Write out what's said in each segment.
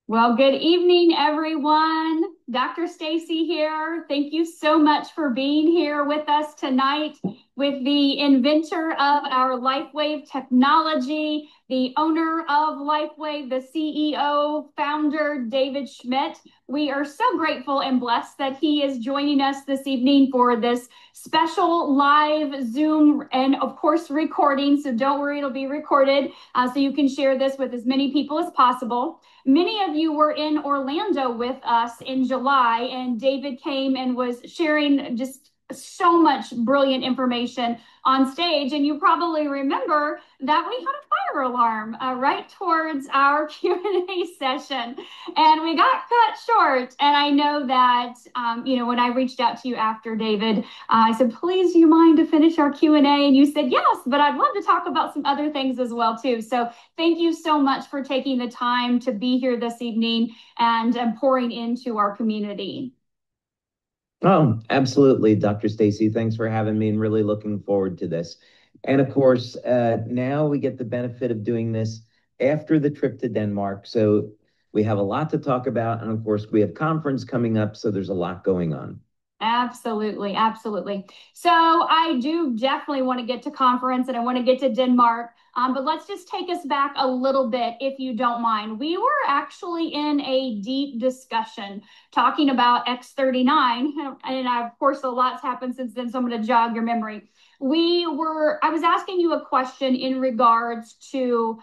Well, good evening, everyone. Dr. Stacy here. Thank you so much for being here with us tonight with the inventor of our LifeWave technology, the owner of LifeWave, the CEO, founder, David Shmidth. We are so grateful and blessed that he is joining us this evening for this special live Zoom and, of course, recording. So don't worry, it'll be recorded so you can share this with as many people as possible. Many of you were in Orlando with us in July, and David came and was sharing just so much brilliant information on stage. And you probably remember that we had a fire alarm right towards our Q&A session, and we got cut short. And I know that, when I reached out to you after, David, I said, please, do you mind to finish our Q&A? And you said, yes, but I'd love to talk about some other things as well, too. So thank you so much for taking the time to be here this evening and pouring into our community. Oh, absolutely, Dr. Stacy. Thanks for having me and really looking forward to this. And of course, now we get the benefit of doing this after the trip to Denmark. So we have a lot to talk about. And of course, we have conference coming up. So there's a lot going on. Absolutely, absolutely. So I do definitely want to get to conference and I want to get to Denmark. But let's just take us back a little bit, if you don't mind. We were actually in a deep discussion talking about X39. And of course, a lot's happened since then, so I'm going to jog your memory. I was asking you a question in regards to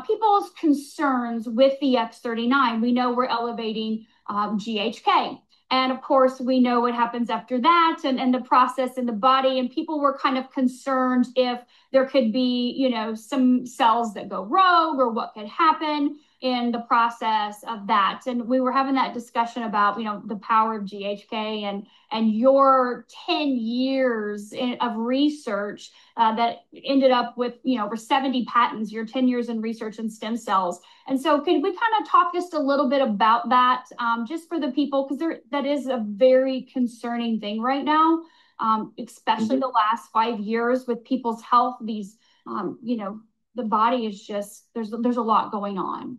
people's concerns with the X39. We know we're elevating GHK. And of course, we know what happens after that and the process in the body. And people were kind of concerned if there could be, some cells that go rogue or what could happen in the process of that. And we were having that discussion about, the power of GHK and your 10 years of research that ended up with, over 70 patents, your 10 years in research in stem cells. And so could we kind of talk just a little bit about that, just for the people, because that is a very concerning thing right now, especially the last 5 years with people's health. These, the body is just, there's a lot going on.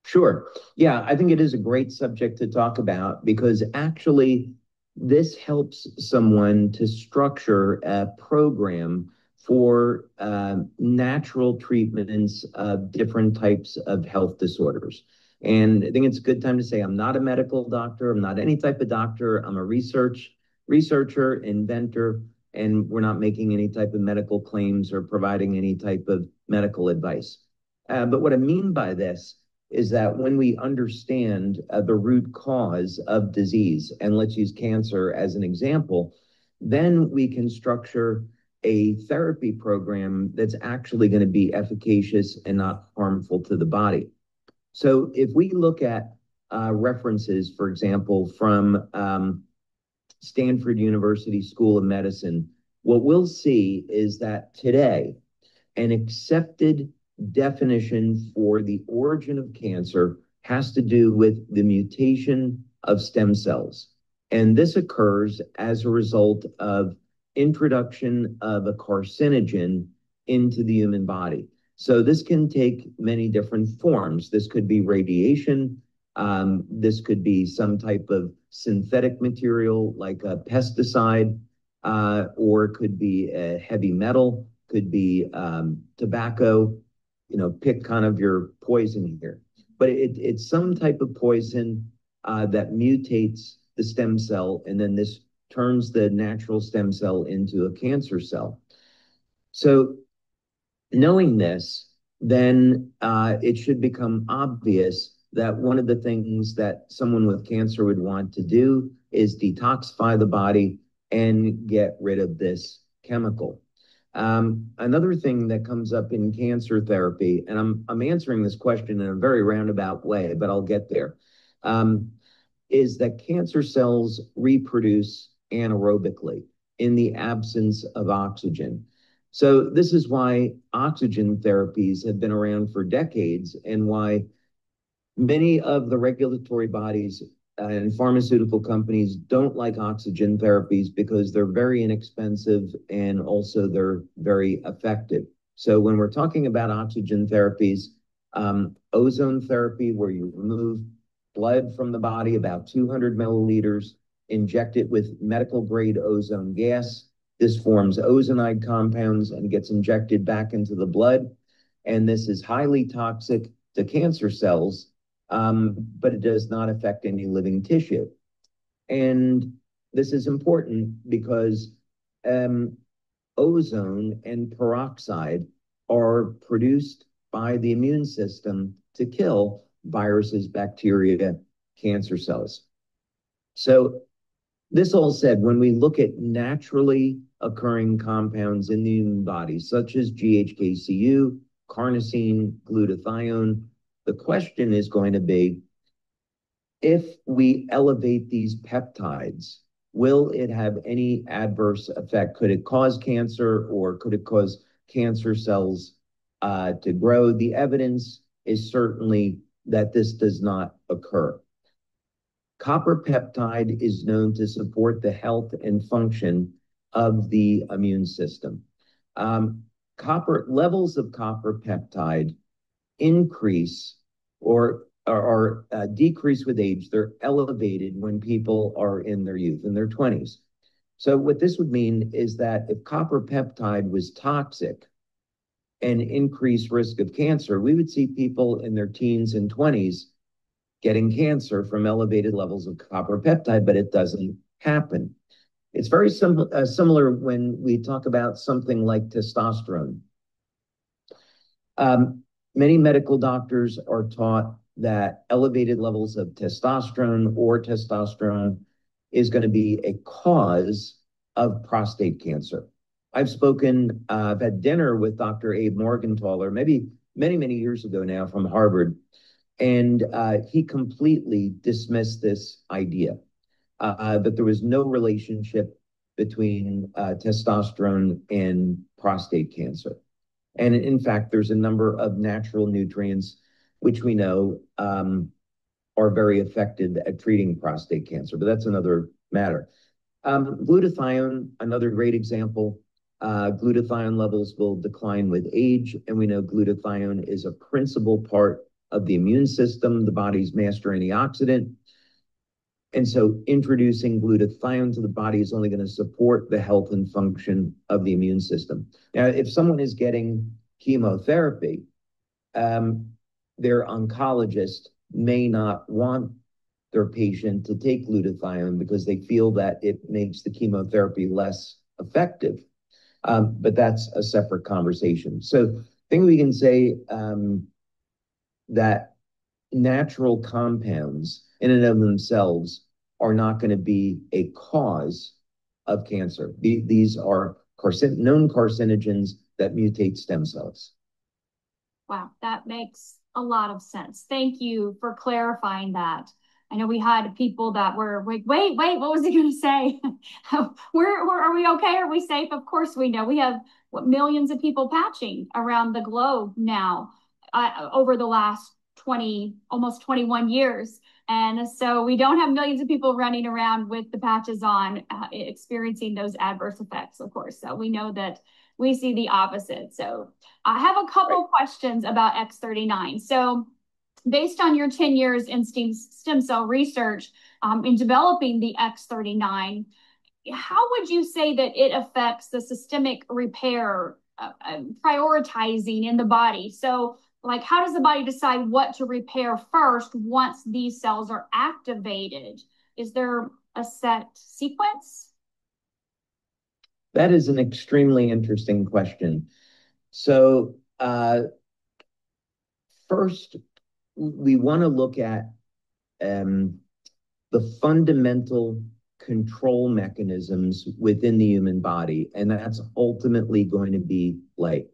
Sure. Yeah, I think it is a great subject to talk about because actually this helps someone to structure a program for natural treatments of different types of health disorders. And I think it's a good time to say I'm not a medical doctor. I'm not any type of doctor. I'm a researcher, inventor, and we're not making any type of medical claims or providing any type of medical advice. But what I mean by this is that when we understand the root cause of disease, and let's use cancer as an example, then we can structure a therapy program that's actually going to be efficacious and not harmful to the body. So if we look at references, for example, from Stanford University School of Medicine, what we'll see is that today, an accepted definition for the origin of cancer has to do with the mutation of stem cells. And this occurs as a result of introduction of a carcinogen into the human body. So this can take many different forms. This could be radiation. This could be some type of synthetic material like a pesticide, or it could be a heavy metal, could be tobacco, pick kind of your poison here. But it's some type of poison that mutates the stem cell, and then this turns the natural stem cell into a cancer cell. So knowing this, then it should become obvious that one of the things that someone with cancer would want to do is detoxify the body and get rid of this chemical. Another thing that comes up in cancer therapy, and I'm answering this question in a very roundabout way, but I'll get there, is that cancer cells reproduce anaerobically in the absence of oxygen. So this is why oxygen therapies have been around for decades and why many of the regulatory bodies and pharmaceutical companies don't like oxygen therapies because they're very inexpensive and also they're very effective. So when we're talking about oxygen therapies, ozone therapy, where you remove blood from the body, about 200 milliliters, inject it with medical grade ozone gas. This forms ozonide compounds and gets injected back into the blood. And this is highly toxic to cancer cells, but it does not affect any living tissue. And this is important because ozone and peroxide are produced by the immune system to kill viruses, bacteria, cancer cells. So this all said, when we look at naturally occurring compounds in the human body, such as GHKCU, carnosine, glutathione, the question is going to be, if we elevate these peptides, will it have any adverse effect? Could it cause cancer, or could it cause cancer cells to grow? The evidence is certainly that this does not occur. Copper peptide is known to support the health and function of the immune system. Levels of copper peptide increase or decrease with age. They're elevated when people are in their youth, in their 20s. So what this would mean is that if copper peptide was toxic and increased risk of cancer, we would see people in their teens and 20s getting cancer from elevated levels of copper peptide, but it doesn't happen. It's very similar when we talk about something like testosterone. Many medical doctors are taught that elevated levels of testosterone is going to be a cause of prostate cancer. I've had dinner with Dr. Abe Morgentaler, maybe many years ago now, from Harvard, and he completely dismissed this idea that there was no relationship between testosterone and prostate cancer. And in fact, there's a number of natural nutrients which we know are very effective at treating prostate cancer, but that's another matter. Glutathione, another great example. Glutathione levels will decline with age, and we know glutathione is a principal part of the immune system, the body's master antioxidant. And so introducing glutathione to the body is only going to support the health and function of the immune system. Now, if someone is getting chemotherapy, their oncologist may not want their patient to take glutathione because they feel that it makes the chemotherapy less effective. But that's a separate conversation. So I think we can say that natural compounds in and of themselves are not going to be a cause of cancer. These are known carcinogens that mutate stem cells. Wow, that makes a lot of sense. Thank you for clarifying that. I know we had people that were like, wait, what was he going to say? Are we okay? Are we safe? Of course we know. We have millions of people patching around the globe now over the last almost 21 years. And so we don't have millions of people running around with the patches on, experiencing those adverse effects, of course. So we know that we see the opposite. So I have a couple questions about X39. So based on your 10 years in stem cell research in developing the X39, how would you say that it affects the systemic repair prioritizing in the body? So like, how does the body decide what to repair first once these cells are activated? Is there a set sequence? That is an extremely interesting question. So first, we want to look at the fundamental control mechanisms within the human body, and that's ultimately going to be light.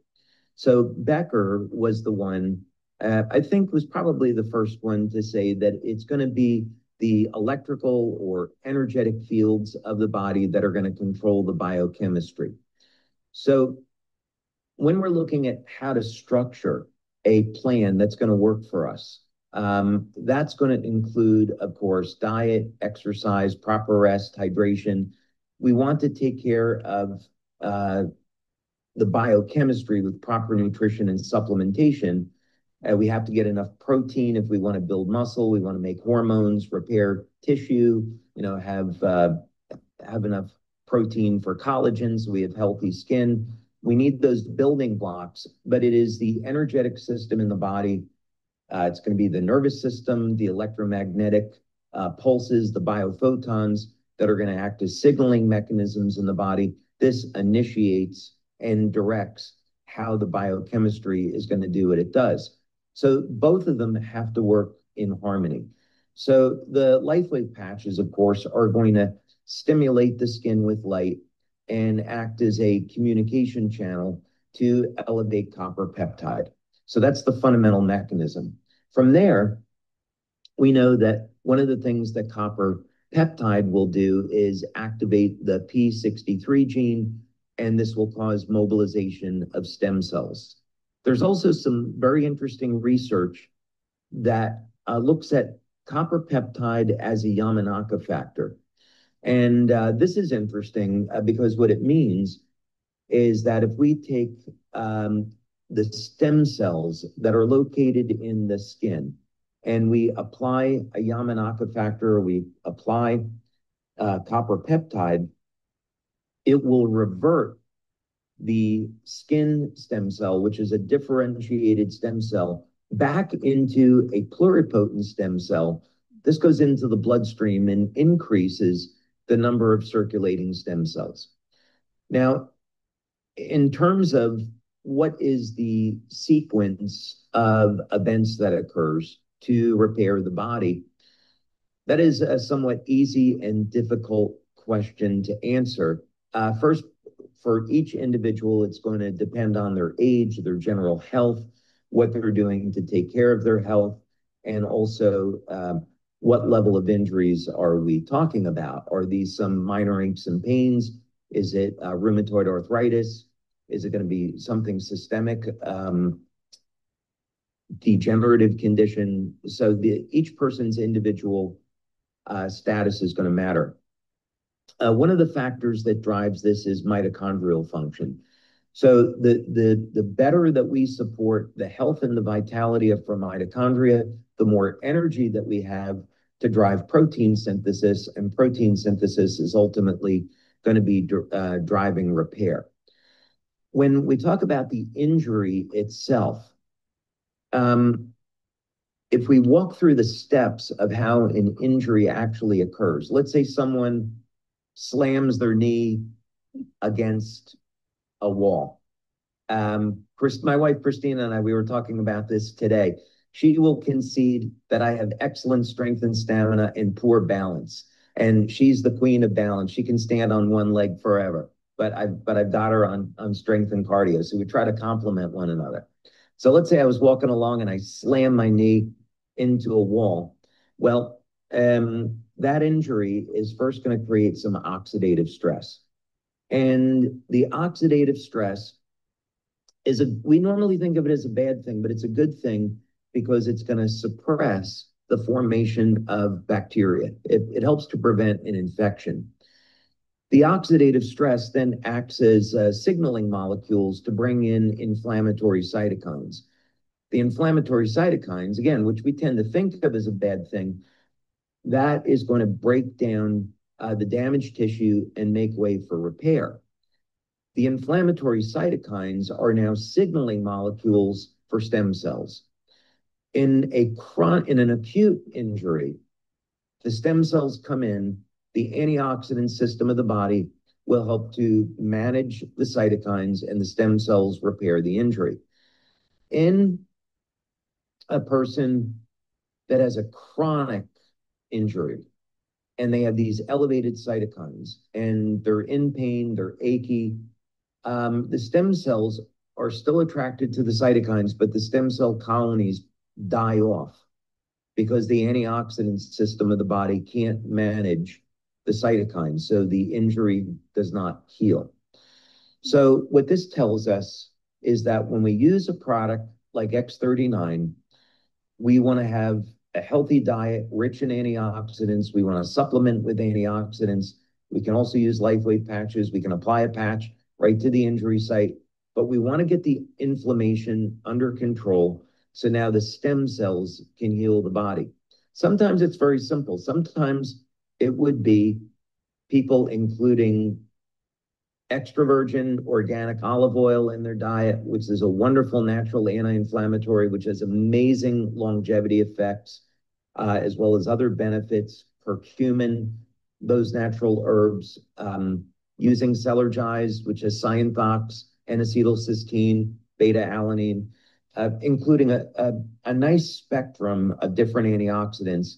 So Becker was the one, I think was probably the first one to say that it's going to be the electrical or energetic fields of the body that are going to control the biochemistry. So when we're looking at how to structure a plan that's going to work for us, that's going to include, of course, diet, exercise, proper rest, hydration. We want to take care of the biochemistry with proper nutrition and supplementation. We have to get enough protein if we want to build muscle. We want to make hormones, repair tissue, have enough protein for collagen so we have healthy skin. We need those building blocks, but it is the energetic system in the body. It's going to be the nervous system, the electromagnetic pulses, the biophotons that are going to act as signaling mechanisms in the body. This initiates and directs how the biochemistry is going to do what it does. So both of them have to work in harmony. So the LifeWave patches, of course, are going to stimulate the skin with light and act as a communication channel to elevate copper peptide. So that's the fundamental mechanism. From there, we know that one of the things that copper peptide will do is activate the P63 gene, and this will cause mobilization of stem cells. There's also some very interesting research that looks at copper peptide as a Yamanaka factor. And this is interesting because what it means is that if we take the stem cells that are located in the skin and we apply a Yamanaka factor, or we apply copper peptide, it will revert the skin stem cell, which is a differentiated stem cell, back into a pluripotent stem cell. This goes into the bloodstream and increases the number of circulating stem cells. Now, in terms of what is the sequence of events that occurs to repair the body, that is a somewhat easy and difficult question to answer. First, for each individual, it's going to depend on their age, their general health, what they're doing to take care of their health, and also what level of injuries are we talking about? Are these some minor aches and pains? Is it rheumatoid arthritis? Is it going to be something systemic, degenerative condition? So each person's individual status is going to matter. One of the factors that drives this is mitochondrial function. So the better that we support the health and the vitality of our mitochondria, the more energy that we have to drive protein synthesis, and protein synthesis is ultimately going to be driving repair. When we talk about the injury itself, if we walk through the steps of how an injury actually occurs, let's say someone slams their knee against a wall. My wife, Christina, and I, we were talking about this today. She will concede that I have excellent strength and stamina and poor balance. And she's the queen of balance. She can stand on one leg forever. But I've got her on strength and cardio. So we try to complement one another. So let's say I was walking along and I slammed my knee into a wall. Well, that injury is first going to create some oxidative stress. And the oxidative stress we normally think of it as a bad thing, but it's a good thing because it's going to suppress the formation of bacteria. It helps to prevent an infection. The oxidative stress then acts as signaling molecules to bring in inflammatory cytokines. The inflammatory cytokines, again, which we tend to think of as a bad thing, that is going to break down the damaged tissue and make way for repair. The inflammatory cytokines are now signaling molecules for stem cells. In an acute injury, the stem cells come in, the antioxidant system of the body will help to manage the cytokines, and the stem cells repair the injury. In a person that has a chronic injury and they have these elevated cytokines and they're in pain, they're achy, the stem cells are still attracted to the cytokines, but the stem cell colonies die off because the antioxidant system of the body can't manage the cytokines, so the injury does not heal. So what this tells us is that when we use a product like X39, we want to have a healthy diet rich in antioxidants. We want to supplement with antioxidants. We can also use LifeWave patches. We can apply a patch right to the injury site, but we want to get the inflammation under control So now the stem cells can heal the body. Sometimes it's very simple. Sometimes it would be people including extra virgin organic olive oil in their diet, which is a wonderful natural anti-inflammatory, which has amazing longevity effects, as well as other benefits. Curcumin, those natural herbs, using Celergize, which has cyantox, N-acetylcysteine, beta-alanine, including a nice spectrum of different antioxidants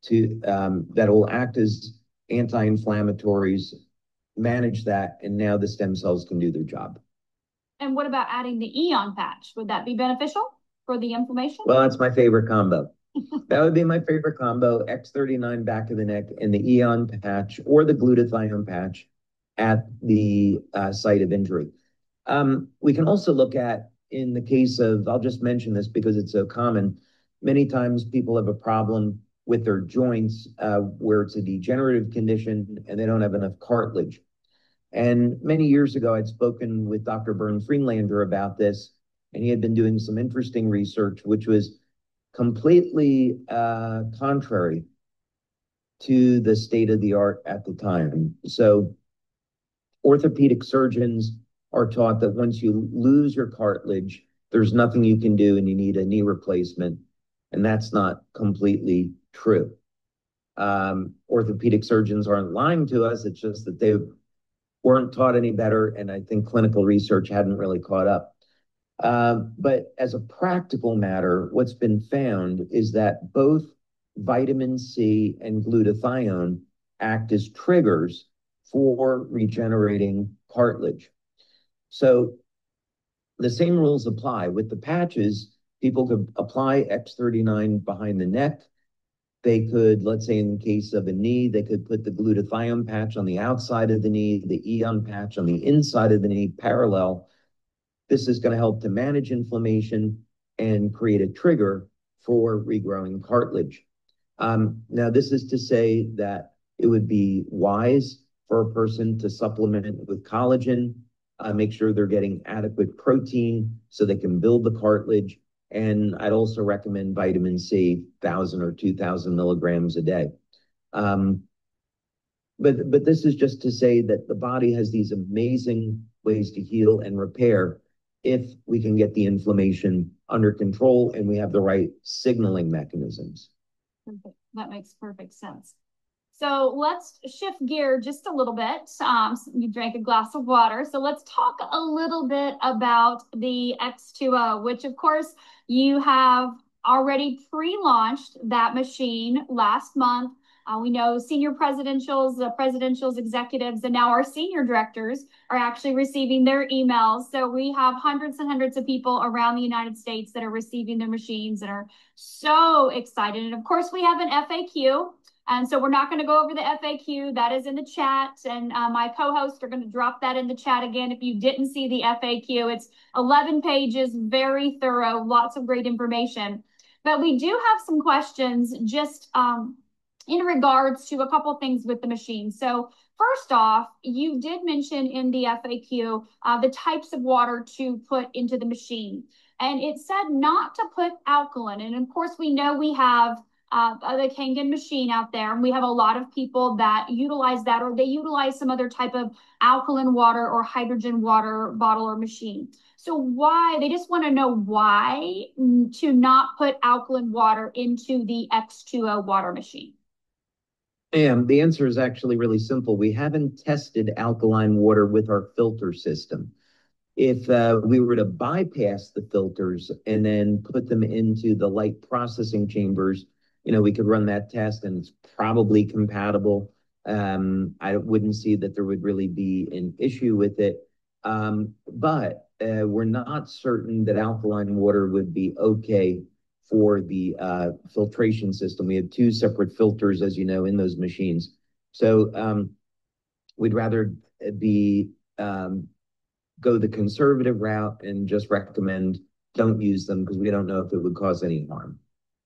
that will act as anti-inflammatories, manage that, and now the stem cells can do their job. And what about adding the Eon patch? Would that be beneficial for the inflammation? Well, that's my favorite combo. That would be my favorite combo, X39 back of the neck and the Eon patch or the glutathione patch at the site of injury. We can also look at, in the case of, I'll just mention this because it's so common, many times people have a problem with their joints where it's a degenerative condition and they don't have enough cartilage. And many years ago, I'd spoken with Dr. Bernd Friedlander about this, and he had been doing some interesting research, which was completely contrary to the state of the art at the time. So orthopedic surgeons are taught that once you lose your cartilage, there's nothing you can do and you need a knee replacement. And that's not completely true. Orthopedic surgeons aren't lying to us. It's just that they weren't taught any better. And I think clinical research hadn't really caught up. But as a practical matter, what's been found is that both vitamin C and glutathione act as triggers for regenerating cartilage. So the same rules apply. With the patches, people could apply X39 behind the neck. They could, let's say in the case of a knee, they could put the glutathione patch on the outside of the knee, the Eon patch on the inside of the knee, parallel. This is going to help to manage inflammation and create a trigger for regrowing cartilage. Now, this is to say that it would be wise for a person to supplement with collagen, make sure they're getting adequate protein so they can build the cartilage. And I'd also recommend vitamin C, 1,000 or 2,000 milligrams a day. But this is just to say that the body has these amazing ways to heal and repair if we can get the inflammation under control and we have the right signaling mechanisms. Perfect. That makes perfect sense. So let's shift gear just a little bit. You drank a glass of water. So let's talk a little bit about the X2O, which of course you have already pre-launched that machine last month. We know senior presidentials, executives, and now our senior directors are actually receiving their emails. So we have hundreds and hundreds of people around the United States that are receiving their machines and are so excited. And of course, we have an FAQ. And so we're not going to go over the FAQ. That is in the chat. And my co-hosts are going to drop that in the chat again. If you didn't see the FAQ, it's 11 pages, very thorough, lots of great information. But we do have some questions just in regards to a couple of things with the machine. So first off, you did mention in the FAQ the types of water to put into the machine. And it said not to put alkaline. And of course, we know we have the Kangen machine out there, and we have a lot of people that utilize that, or they utilize some other type of alkaline water or hydrogen water bottle or machine. So why, they just want to know why to not put alkaline water into the X2O water machine. And the answer is actually really simple. We haven't tested alkaline water with our filter system. If we were to bypass the filters and then put them into the light processing chambers, we could run that test and it's probably compatible. I wouldn't see that there would really be an issue with it. But we're not certain that alkaline water would be okay for the filtration system. We have two separate filters, as you know, in those machines. So we'd rather go the conservative route and just recommend don't use them because we don't know if it would cause any harm.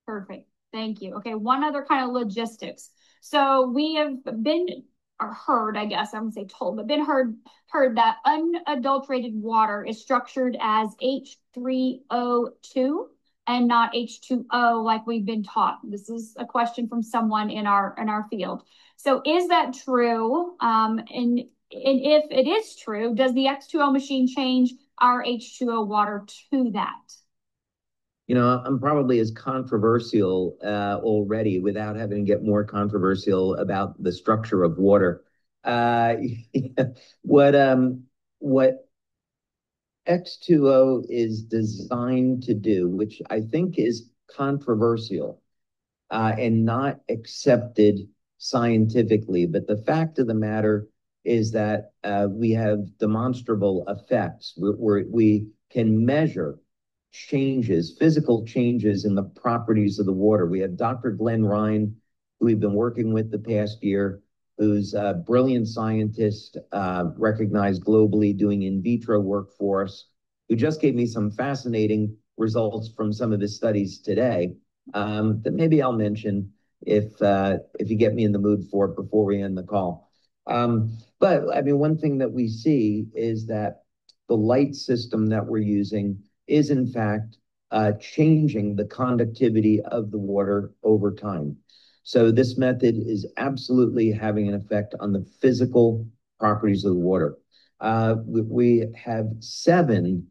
Perfect. Thank you. Okay, one other kind of logistics. So we have been or heard, I guess I wouldn't say told, but been heard that unadulterated water is structured as H3O2 and not H2O like we've been taught? This is a question from someone in our field. So is that true? And if it is true, does the X2O machine change our H2O water to that? You know, I'm probably as controversial already without having to get more controversial about the structure of water. Uh, what X2O is designed to do, which I think is controversial and not accepted scientifically, but the fact of the matter is that we have demonstrable effects. We can measure changes, physical changes in the properties of the water. We have Dr. Glenn Ryan, who we've been working with the past year, who's a brilliant scientist, recognized globally, doing in vitro work for us, who just gave me some fascinating results from some of his studies today that maybe I'll mention if you get me in the mood for it before we end the call. But I mean, one thing that we see is that the light system that we're using is in fact changing the conductivity of the water over time. So this method is absolutely having an effect on the physical properties of the water. We have 7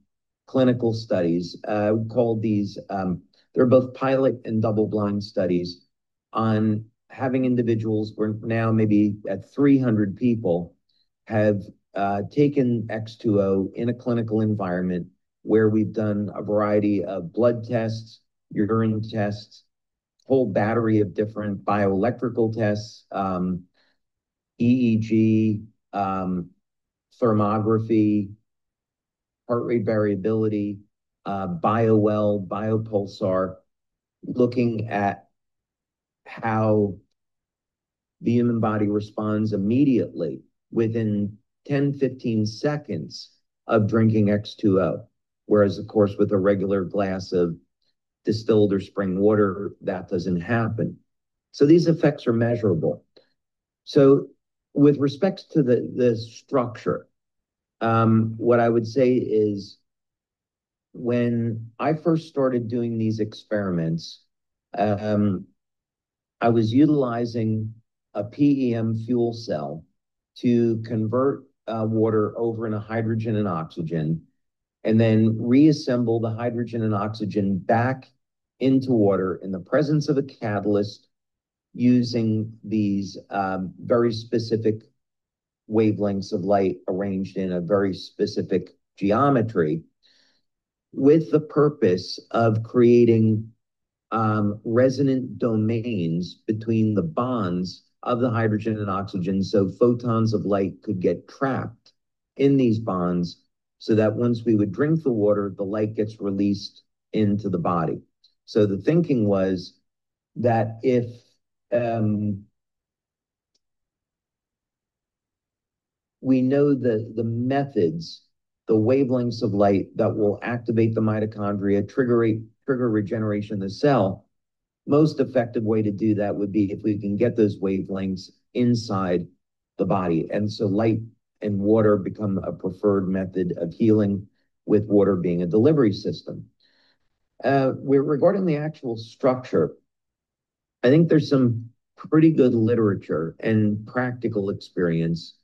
clinical studies called these, they're both pilot and double-blind studies on having individuals, we're now maybe at 300 people, have taken X2O in a clinical environment where we've done a variety of blood tests, urine tests, whole battery of different bioelectrical tests, EEG, thermography, heart rate variability, BioWell, biopulsar, looking at how the human body responds immediately within 10, 15 seconds of drinking X2O. Whereas, of course, with a regular glass of distilled or spring water, that doesn't happen. So these effects are measurable. So with respect to the structure, what I would say is when I first started doing these experiments, I was utilizing a PEM fuel cell to convert water over into hydrogen and oxygen, and then reassemble the hydrogen and oxygen back into water in the presence of a catalyst using these very specific wavelengths of light arranged in a very specific geometry, with the purpose of creating resonant domains between the bonds of the hydrogen and oxygen, so photons of light could get trapped in these bonds, so that once we would drink the water, the light gets released into the body. So the thinking was that if we know the methods, the wavelengths of light that will activate the mitochondria, trigger regeneration of the cell, most effective way to do that would be if we can get those wavelengths inside the body. And so light and water become a preferred method of healing, with water being a delivery system. Regarding the actual structure, I think there's some pretty good literature and practical experience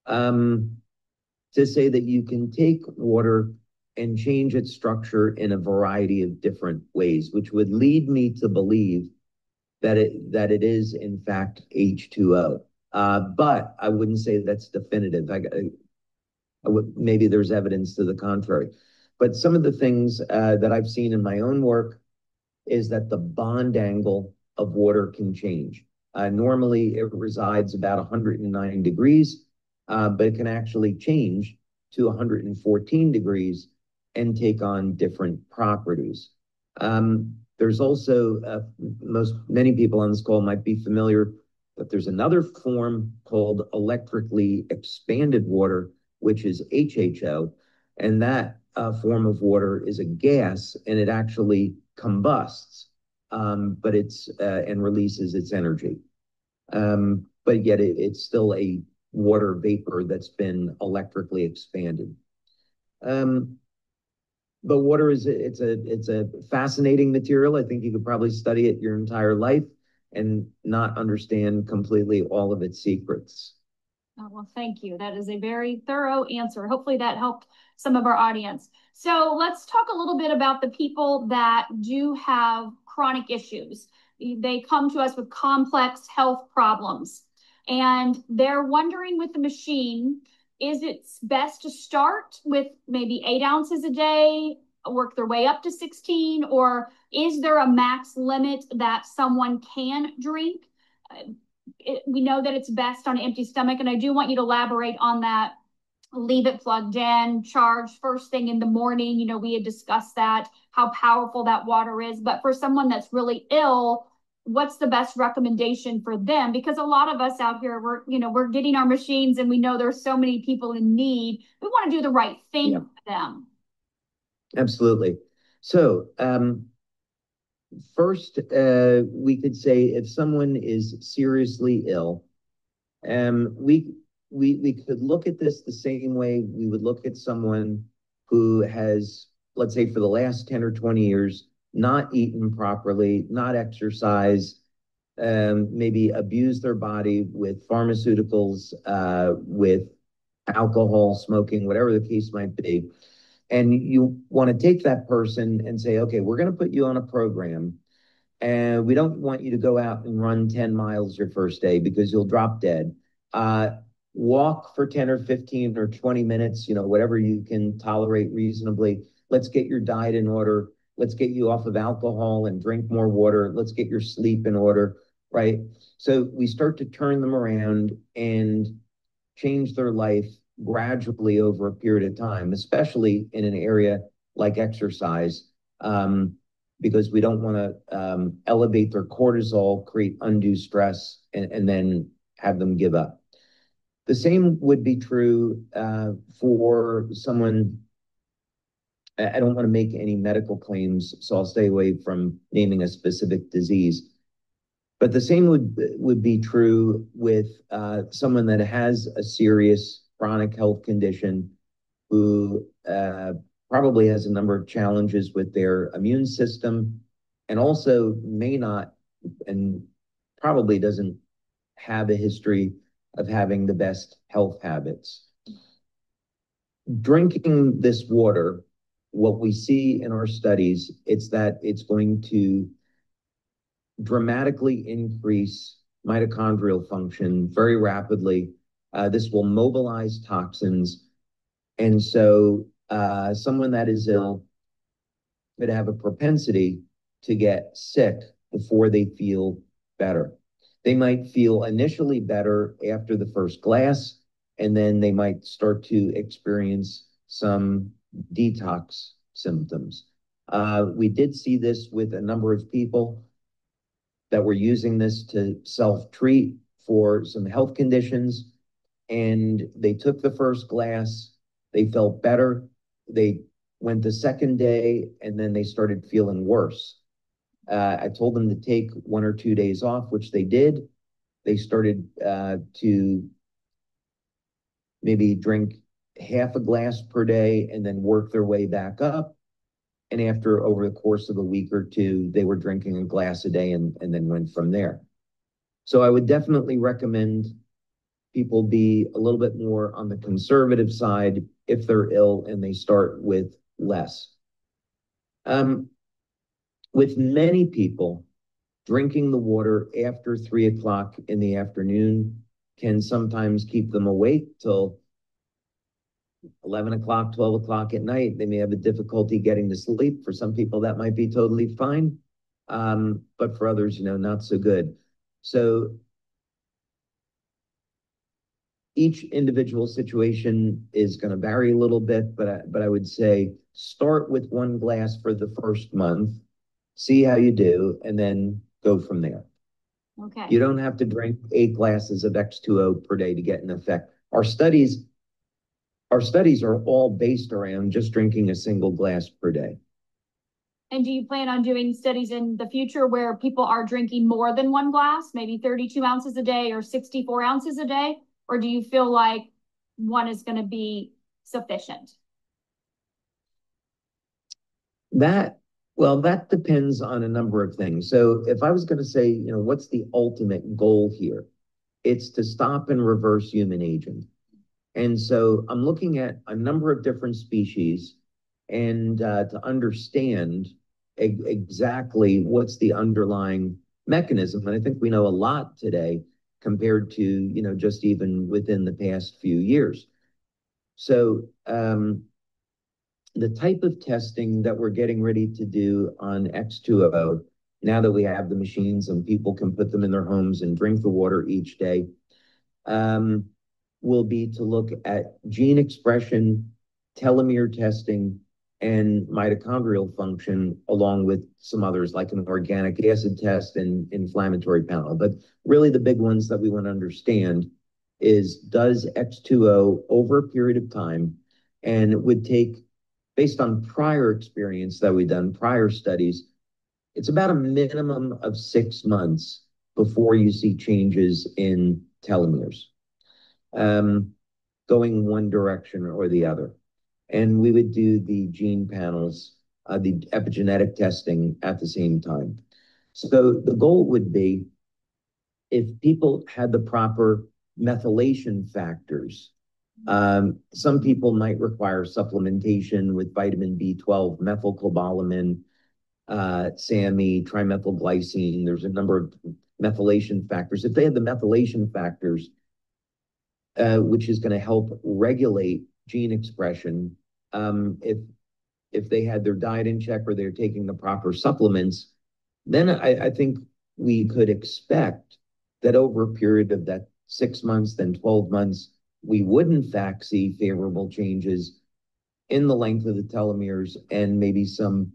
to say that you can take water and change its structure in a variety of different ways, which would lead me to believe that it is in fact H2O. But I wouldn't say that's definitive. Maybe there's evidence to the contrary. But some of the things that I've seen in my own work is that the bond angle of water can change. Normally, it resides about 109 degrees, but it can actually change to 114 degrees and take on different properties. There's also, many people on this call might be familiar, but there's another form called electrically expanded water, which is HHO, and that form of water is a gas, and it actually combusts, but and releases its energy. But yet it's still a water vapor that's been electrically expanded. But water it's a fascinating material. I think you could probably study it your entire life and not understand completely all of its secrets. Oh, well, thank you. That is a very thorough answer. Hopefully that helped some of our audience. So let's talk a little bit about the people that do have chronic issues. They come to us with complex health problems, and they're wondering with the machine, is it best to start with maybe 8 ounces a day, work their way up to 16, or is there a max limit that someone can drink? We know that it's best on an empty stomach, and I do want you to elaborate on that. Leave it plugged in, charge first thing in the morning. You know, we had discussed that, how powerful that water is. But for someone that's really ill, what's the best recommendation for them? Because a lot of us out here, we're getting our machines, and we know there's so many people in need. We want to do the right thing for them. Absolutely. So, first, we could say if someone is seriously ill, we could look at this the same way we would look at someone who has, let's say, for the last 10 or 20 years, not eaten properly, not exercised, maybe abused their body with pharmaceuticals, with alcohol, smoking, whatever the case might be. And you want to take that person and say, okay, we're going to put you on a program, and we don't want you to go out and run 10 miles your first day because you'll drop dead. Walk for 10 or 15 or 20 minutes, whatever you can tolerate reasonably. Let's get your diet in order. Let's get you off of alcohol and drink more water. Let's get your sleep in order, right? So we start to turn them around and change their life gradually over a period of time, especially in an area like exercise, because we don't want to elevate their cortisol, create undue stress, and then have them give up. The same would be true for someone. I don't want to make any medical claims, so I'll stay away from naming a specific disease. But the same would be true with someone that has a serious chronic health condition who probably has a number of challenges with their immune system, and also may not and probably doesn't have a history of having the best health habits. Drinking this water, what we see in our studies, it's that it's going to dramatically increase mitochondrial function very rapidly. This will mobilize toxins. And so someone that is ill could have a propensity to get sick before they feel better. They might feel initially better after the first glass, and then they might start to experience some detox symptoms. We did see this with a number of people that were using this to self-treat for some health conditions, and they took the first glass, they felt better, they went the second day, and then they started feeling worse. I told them to take 1 or 2 days off, which they did. They started to maybe drink half a glass per day and then work their way back up. And after, over the course of a week or two, they were drinking a glass a day and then went from there. So I would definitely recommend people be a little bit more on the conservative side if they're ill and they start with less. With many people, drinking the water after 3 o'clock in the afternoon can sometimes keep them awake till 11 o'clock, 12 o'clock at night. They may have a difficulty getting to sleep. For some people, that might be totally fine. But for others, not so good. So each individual situation is going to vary a little bit, but I would say start with 1 glass for the first month, see how you do, and then go from there. Okay. You don't have to drink 8 glasses of X2O per day to get an effect. Our studies are all based around just drinking a single glass per day. And do you plan on doing studies in the future where people are drinking more than 1 glass, maybe 32 ounces a day or 64 ounces a day? Or do you feel like 1 is going to be sufficient? That depends on a number of things. So if I was going to say, what's the ultimate goal here? It's to stop and reverse human aging. And so I'm looking at a number of different species and to understand exactly what's the underlying mechanism. And I think we know a lot today compared to, just even within the past few years. So the type of testing that we're getting ready to do on X2O, now that we have the machines and people can put them in their homes and drink the water each day, will be to look at gene expression, telomere testing, and mitochondrial function, along with some others like an organic acid test and inflammatory panel. But really the big ones that we want to understand is, does X2O over a period of time, and it would take, based on prior experience that we've done, prior studies, it's about a minimum of 6 months before you see changes in telomeres, going one direction or the other. And we would do the gene panels, the epigenetic testing at the same time. So the goal would be, if people had the proper methylation factors, some people might require supplementation with vitamin B12, methylcobalamin, SAMe, trimethylglycine. There's a number of methylation factors. If they had the methylation factors, which is going to help regulate gene expression, if they had their diet in check or they're taking the proper supplements, then I think we could expect that over a period of that 6 months, then 12 months, we would in fact see favorable changes in the length of the telomeres and maybe some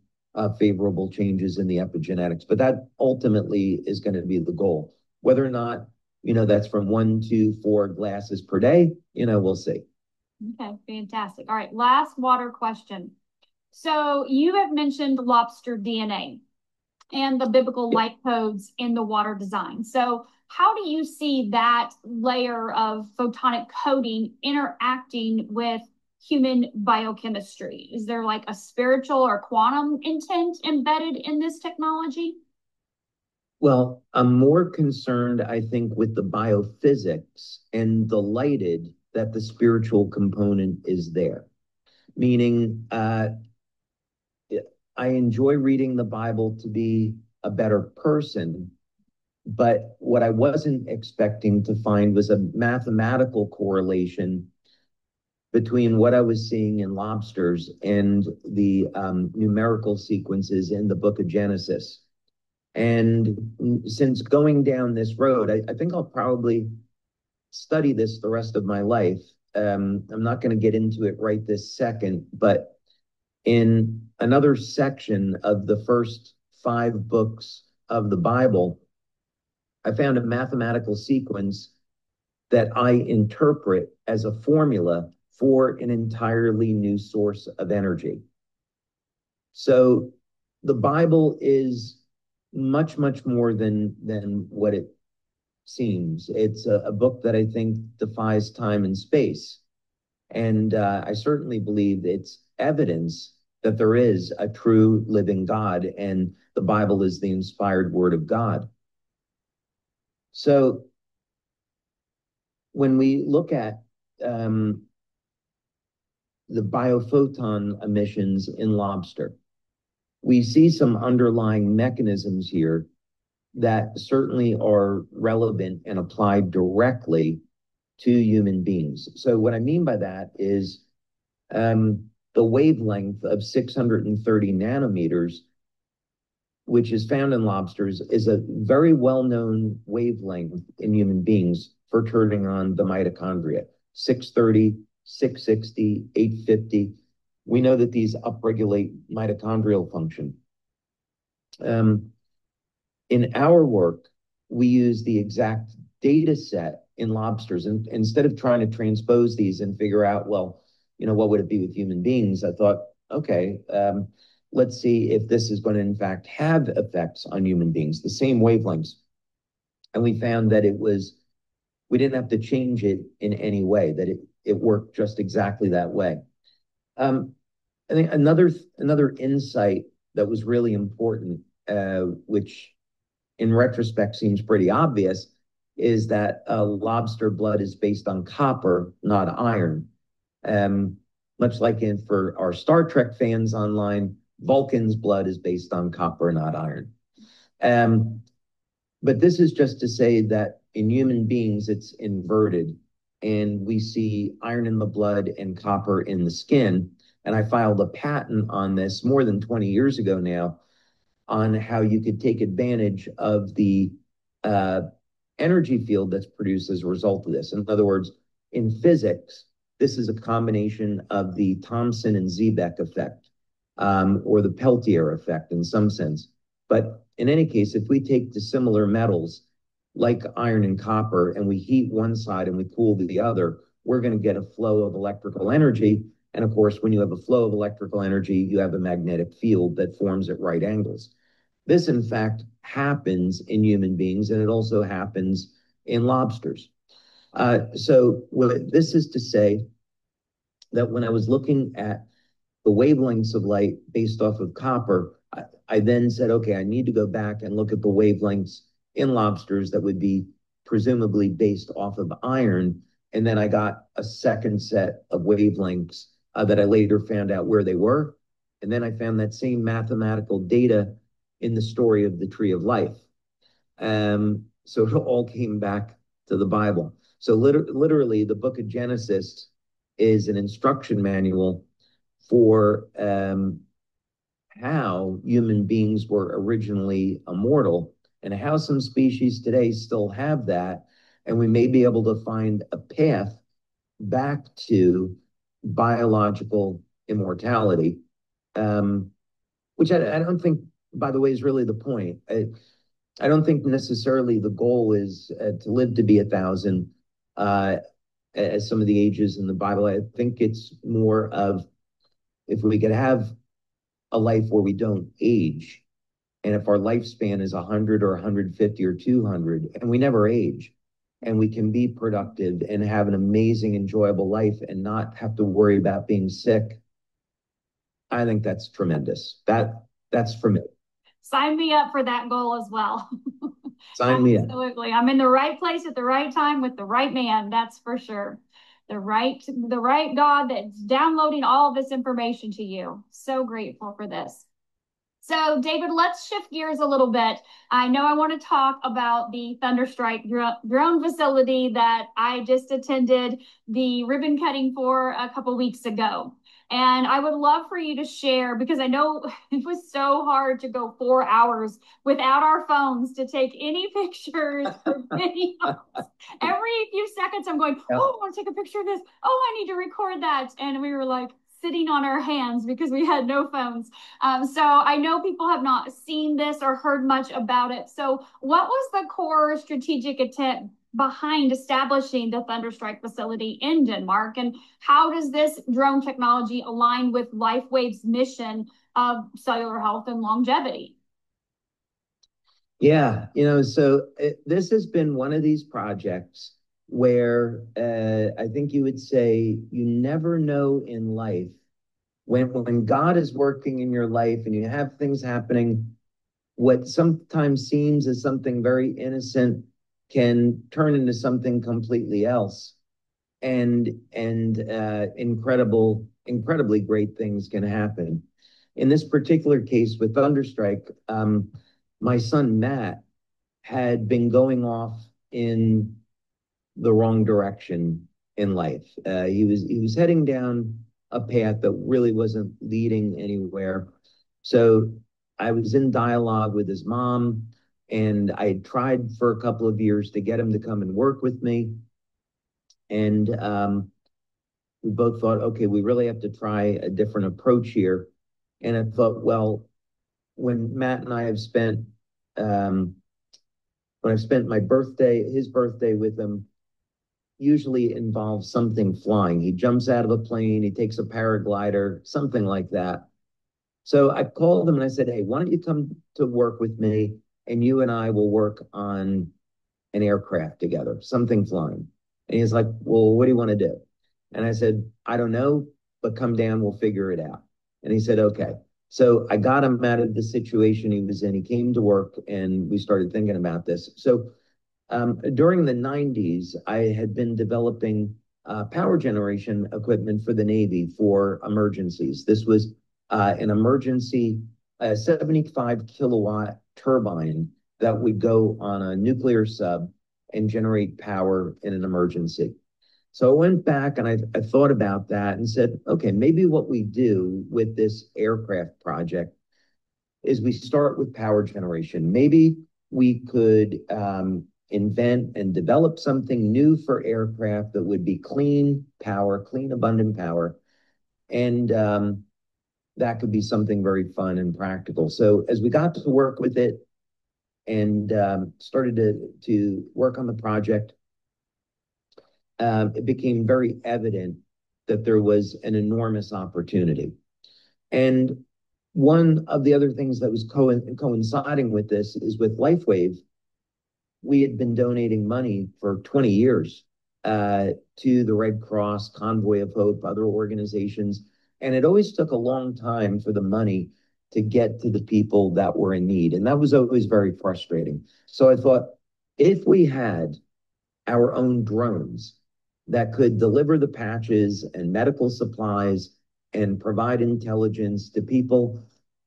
favorable changes in the epigenetics. But that ultimately is going to be the goal. Whether or not, that's from 1 to 4 glasses per day, we'll see. Okay, fantastic. All right, last water question. So you have mentioned lobster DNA and the biblical life codes in the water design. So how do you see that layer of photonic coding interacting with human biochemistry? Is there like a spiritual or quantum intent embedded in this technology? Well, I'm more concerned, I think, with the biophysics and delighted that the spiritual component is there. Meaning, I enjoy reading the Bible to be a better person, but what I wasn't expecting to find was a mathematical correlation between what I was seeing in lobsters and the numerical sequences in the book of Genesis. And since going down this road, I think I'll probably study this the rest of my life. I'm not going to get into it right this second, but in another section of the first 5 books of the Bible, I found a mathematical sequence that I interpret as a formula for an entirely new source of energy. So the Bible is much, much more than what it seems. It's a book that I think defies time and space. And I certainly believe it's evidence that there is a true living God, and the Bible is the inspired word of God. So when we look at the biophoton emissions in lobster, we see some underlying mechanisms here that certainly are relevant and applied directly to human beings. So what I mean by that is the wavelength of 630 nanometers, which is found in lobsters, is a very well-known wavelength in human beings for turning on the mitochondria. 630, 660, 850. We know that these upregulate mitochondrial function. In our work, we use the exact data set in lobsters. And instead of trying to transpose these and figure out, well, what would it be with human beings? I thought, okay, let's see if this is going to in fact have effects on human beings, the same wavelengths. And we found that we didn't have to change it in any way, that it worked just exactly that way. I think another insight that was really important, which in retrospect seems pretty obvious, is that lobster blood is based on copper, not iron. Much like for our Star Trek fans online, Vulcan's blood is based on copper, not iron. But this is just to say that in human beings, it's inverted. And we see iron in the blood and copper in the skin. And I filed a patent on this more than 20 years ago now on how you could take advantage of the energy field that's produced as a result of this. In other words, in physics, this is a combination of the Thomson and Seebeck effect, or the Peltier effect in some sense. But in any case, if we take dissimilar metals like iron and copper and we heat one side and we cool the other, we're going to get a flow of electrical energy. And of course, when you have a flow of electrical energy, you have a magnetic field that forms at right angles. This, in fact, happens in human beings, and it also happens in lobsters. So this is to say that when I was looking at the wavelengths of light based off of copper, I then said, okay, I need to go back and look at the wavelengths in lobsters that would be presumably based off of iron. And then I got a second set of wavelengths that I later found out where they were. And then I found that same mathematical data in the story of the tree of life. So it all came back to the Bible. So literally, the book of Genesis is an instruction manual for how human beings were originally immortal and how some species today still have that. And we may be able to find a path back to biological immortality, which I don't think, by the way, is really the point. I don't think necessarily the goal is to live to be 1,000, as some of the ages in the Bible. I think it's more of if we could have a life where we don't age, and if our lifespan is 100 or 150 or 200, and we never age, and we can be productive and have an amazing, enjoyable life and not have to worry about being sick, I think that's tremendous. That's for me. Sign me up for that goal as well. Sign me up. Absolutely. I'm in the right place at the right time with the right man, that's for sure. The right God that's downloading all of this information to you. So grateful for this. So, David, let's shift gears a little bit. I know I want to talk about the Thunderstrike drone facility that I just attended the ribbon cutting for a couple weeks ago. And I would love for you to share, because I know it was so hard to go 4 hours without our phones to take any pictures or videos. Every few seconds, I'm going, oh, I want to take a picture of this. Oh, I need to record that. And we were like sitting on our hands because we had no phones. So I know people have not seen this or heard much about it. So what was the core strategic intent behind establishing the Thunderstrike facility in Denmark? And how does this drone technology align with LifeWave's mission of cellular health and longevity? Yeah, so this has been one of these projects where I think you would say you never know in life when God is working in your life and you have things happening, what sometimes seems as something very innocent can turn into something completely else, and incredibly great things can happen. In this particular case with Thunderstrike, my son Matt had been going off in the wrong direction in life. He was heading down a path that really wasn't leading anywhere. So I was in dialogue with his mom, and I had tried for a couple of years to get him to come and work with me. And we both thought, okay, we really have to try a different approach here. And I thought, well, when Matt and I have spent, when I've spent his birthday with him, usually involves something flying. He jumps out of a plane, he takes a paraglider, something like that. So I called him and I said, hey, why don't you come to work with me and you and I will work on an aircraft together, something flying. And he's like, well, what do you want to do? And I said, I don't know, but come down, we'll figure it out. And he said, okay. So I got him out of the situation he was in. He came to work and we started thinking about this. So during the 90s, I had been developing power generation equipment for the Navy for emergencies. This was an emergency 75 kilowatt turbine that would go on a nuclear sub and generate power in an emergency. So I went back and I thought about that and said, okay, maybe what we do with this aircraft project is we start with power generation. Maybe we could invent and develop something new for aircraft that would be clean power, clean, abundant power. And that could be something very fun and practical. So as we got to work with it and started to work on the project, it became very evident that there was an enormous opportunity. And one of the other things that was coinciding with this is with LifeWave, we had been donating money for 20 years to the Red Cross, Convoy of Hope, other organizations. And it always took a long time for the money to get to the people that were in need. And that was always very frustrating. So I thought, if we had our own drones that could deliver the patches and medical supplies and provide intelligence to people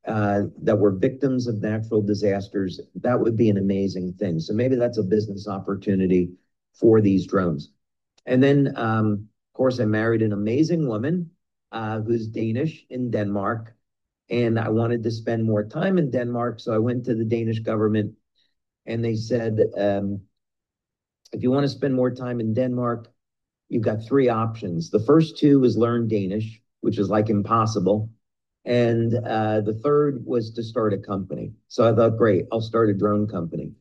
that were victims of natural disasters, that would be an amazing thing. So maybe that's a business opportunity for these drones. And then, of course, I married an amazing woman who's Danish in Denmark. And I wanted to spend more time in Denmark. So I went to the Danish government and they said, if you want to spend more time in Denmark, you've got three options. The first two was learn Danish, which is like impossible. And the third was to start a company. So I thought, great, I'll start a drone company.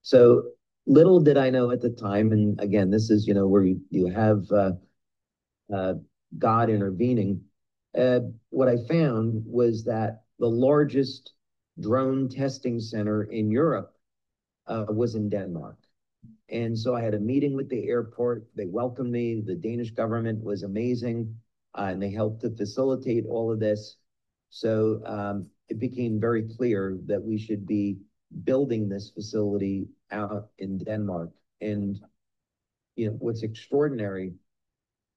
So little did I know at the time, and again, this is, where you have God intervening. What I found was that the largest drone testing center in Europe was in Denmark. And so I had a meeting with the airport. They welcomed me. The Danish government was amazing, and they helped to facilitate all of this. So it became very clear that we should be building this facility out in Denmark. And what's extraordinary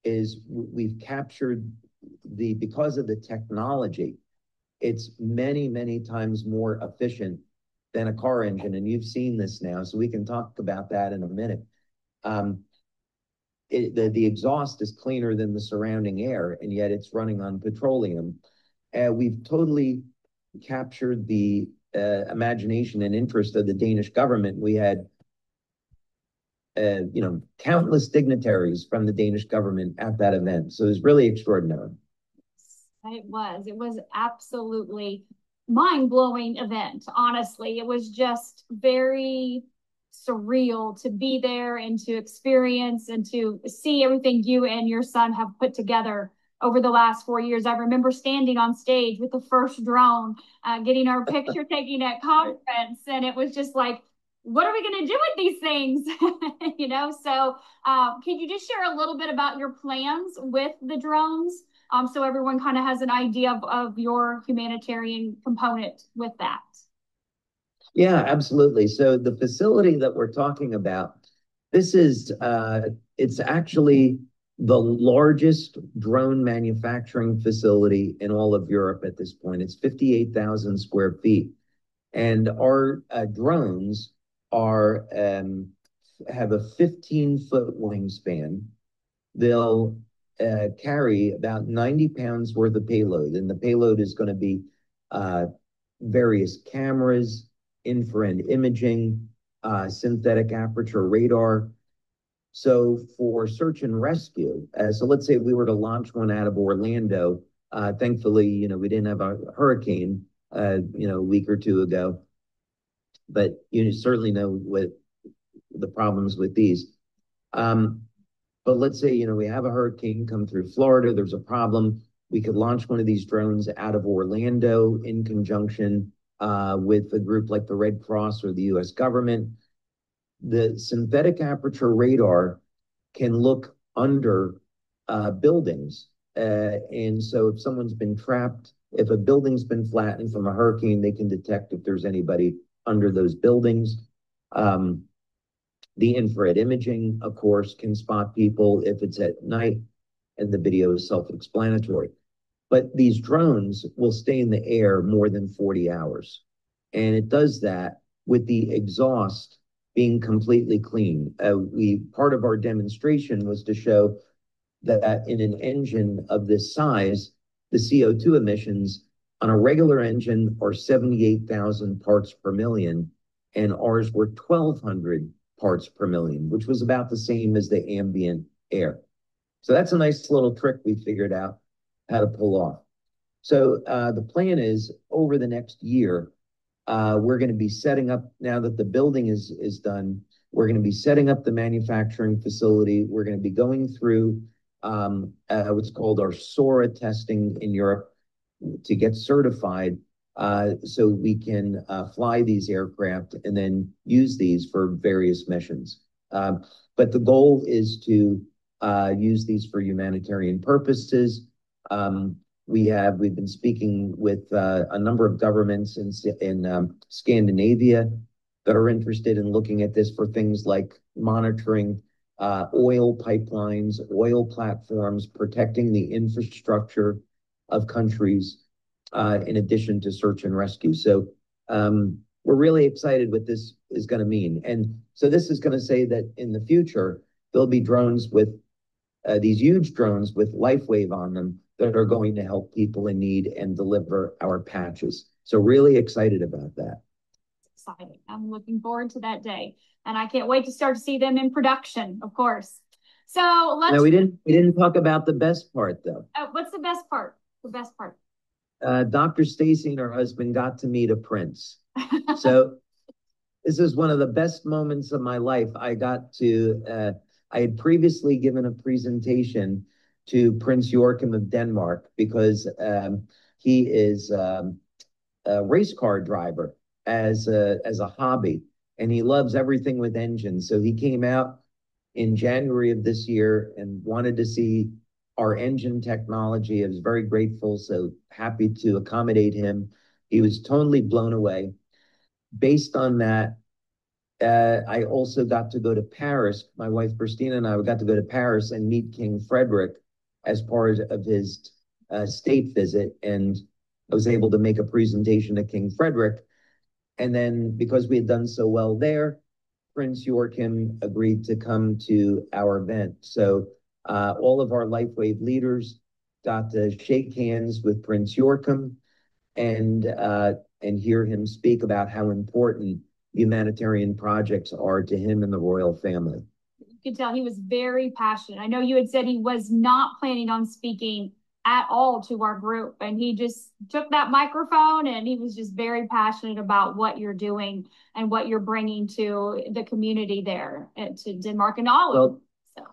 is we've captured because of the technology, it's many, many times more efficient than a car engine. And you've seen this now, so we can talk about that in a minute. The exhaust is cleaner than the surrounding air, and yet it's running on petroleum. We've totally captured the imagination and interest of the Danish government. We had countless dignitaries from the Danish government at that event. So it was really extraordinary. It was absolutely mind-blowing event. Honestly, it was just very surreal to be there and to experience and to see everything you and your son have put together over the last 4 years. I remember standing on stage with the first drone, getting our picture taken at conference, and it was just like, what are we going to do with these things? So can you just share a little bit about your plans with the drones, so everyone kind of has an idea of your humanitarian component with that? Yeah, absolutely. So the facility that we're talking about, this is, it's actually the largest drone manufacturing facility in all of Europe at this point. It's 58,000 square feet. And our drones have a 15-foot wingspan. They'll carry about 90 pounds worth of payload. And the payload is going to be various cameras, infrared imaging, synthetic aperture radar. So for search and rescue, so let's say we were to launch one out of Orlando. Thankfully, we didn't have a hurricane, a week or two ago. But you certainly know what the problems with these. But let's say, we have a hurricane come through Florida, there's a problem. We could launch one of these drones out of Orlando in conjunction with a group like the Red Cross or the US government. The synthetic aperture radar can look under buildings. And so if someone's been trapped If a building's been flattened from a hurricane, they can detect if there's anybody under those buildings. The infrared imaging, of course, can spot people if it's at night, and the video is self-explanatory. But these drones will stay in the air more than 40 hours. And it does that with the exhaust being completely clean. Part of our demonstration was to show that in an engine of this size, the CO2 emissions on a regular engine are 78,000 parts per million, and ours were 1,200 parts per million, which was about the same as the ambient air. So that's a nice little trick we figured out how to pull off. So the plan is over the next year, we're going to be setting up, now that the building is done, we're going to be setting up the manufacturing facility. We're going to be going through what's called our SORA testing in Europe to get certified so we can fly these aircraft and then use these for various missions. But the goal is to use these for humanitarian purposes. We've been speaking with a number of governments in Scandinavia that are interested in looking at this for things like monitoring oil pipelines, oil platforms, protecting the infrastructure of countries, in addition to search and rescue. So we're really excited what this is going to mean. And so this is going to say that in the future, there'll be drones with these huge drones with LifeWave on them that are going to help people in need and deliver our patches. So really excited about that. It's exciting. I'm looking forward to that day. And I can't wait to start to see them in production, of course. So let's... No, we didn't talk about the best part, though. What's the best part? The best part? Dr. Stacy and her husband got to meet a prince. So this is one of the best moments of my life. I had previously given a presentation to Prince Joachim of Denmark because he is a race car driver as a hobby, and he loves everything with engines. So he came out in January of this year and wanted to see our engine technology. I was very grateful, so happy to accommodate him. He was totally blown away. Based on that, I also got to go to Paris. My wife, Christina, and I got to go to Paris and meet King Frederick as part of his state visit. And I was able to make a presentation to King Frederick. And then because we had done so well there, Prince Joachim agreed to come to our event. So all of our LifeWave leaders got to shake hands with Prince Joachim and hear him speak about how important humanitarian projects are to him and the royal family. You could tell he was very passionate. I know you had said he was not planning on speaking at all to our group, and he just took that microphone and he was just very passionate about what you're doing and what you're bringing to the community there, to Denmark and all of them. So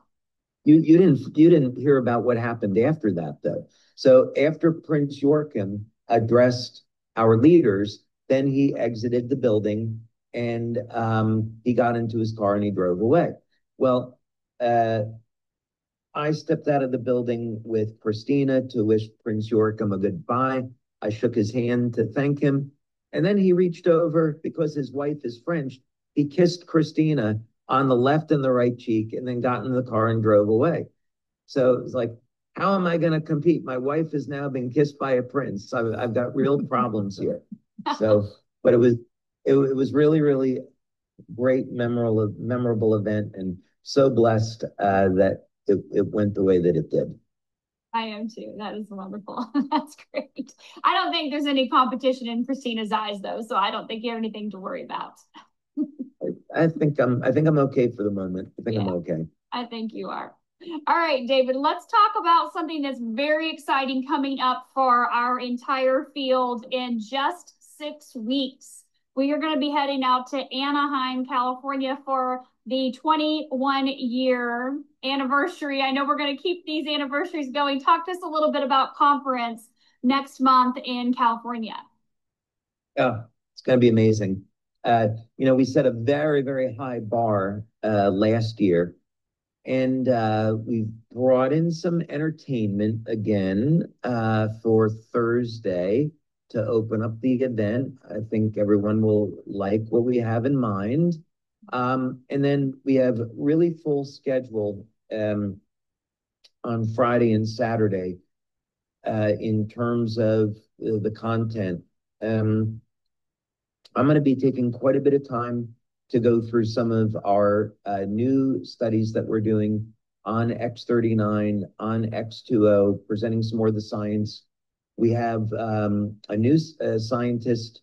you didn't hear about what happened after that, though. So after Prince Joachim addressed our leaders, then he exited the building and he got into his car and he drove away. Well, I stepped out of the building with Christina to wish Prince Joachim a goodbye. I shook his hand to thank him. And then he reached over, because his wife is French, he kissed Christina on the left and the right cheek and then got in the car and drove away. So it was like, how am I going to compete? My wife has now been kissed by a prince. I've got real problems here. So, but it was really, really great, memorable event, and so blessed that it went the way that it did. I am too. That is wonderful. That's great. I don't think there's any competition in Christina's eyes, though, so I don't think you have anything to worry about. I think I'm okay for the moment. I'm okay. I think you are. All right, David, let's talk about something that's very exciting coming up for our entire field in just 6 weeks. We are going to be heading out to Anaheim, California for the 21-year anniversary. I know we're going to keep these anniversaries going. Talk to us a little bit about conference next month in California. Yeah, it's going to be amazing. We set a very, very high bar last year. And we've brought in some entertainment again for Thursday to open up the event. I think everyone will like what we have in mind. And then we have really full schedule on Friday and Saturday in terms of the content. I'm going to be taking quite a bit of time to go through some of our new studies that we're doing on X39, on X2O, presenting some more of the science. We have a new scientist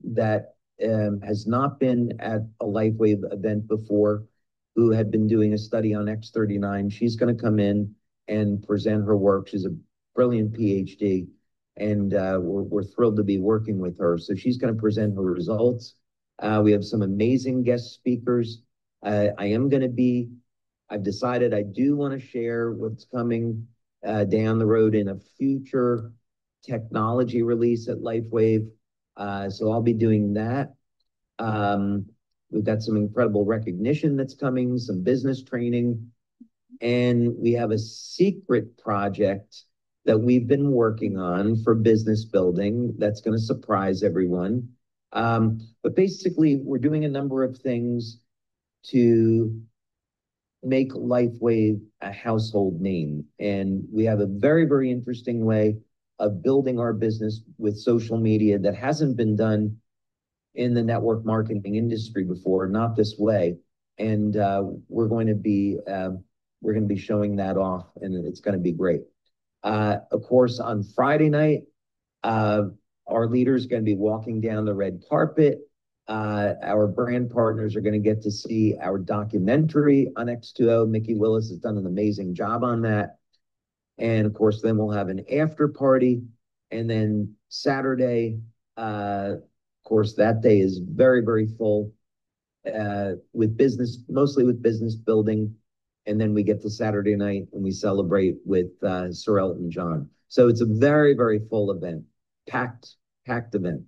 that has not been at a LifeWave event before, who had been doing a study on X39. She's going to come in and present her work. She's a brilliant PhD, and we're thrilled to be working with her. So she's going to present her results. We have some amazing guest speakers. I've decided I do want to share what's coming down the road in a future technology release at LifeWave. So I'll be doing that. We've got some incredible recognition that's coming, some business training, and we have a secret project that we've been working on for business building that's going to surprise everyone. But basically, we're doing a number of things to make LifeWave a household name. And we have a very, very interesting way of building our business with social media that hasn't been done in the network marketing industry before, not this way. And we're going to be showing that off, and it's going to be great. Of course, on Friday night, our leaders are going to be walking down the red carpet. Our brand partners are going to get to see our documentary on X2O. Mickey Willis has done an amazing job on that. And of course, then we'll have an after party. And then Saturday, of course, that day is very, very full with business, mostly with business building. And then we get to Saturday night and we celebrate with Sir Elton John. So it's a very, very full event, packed event.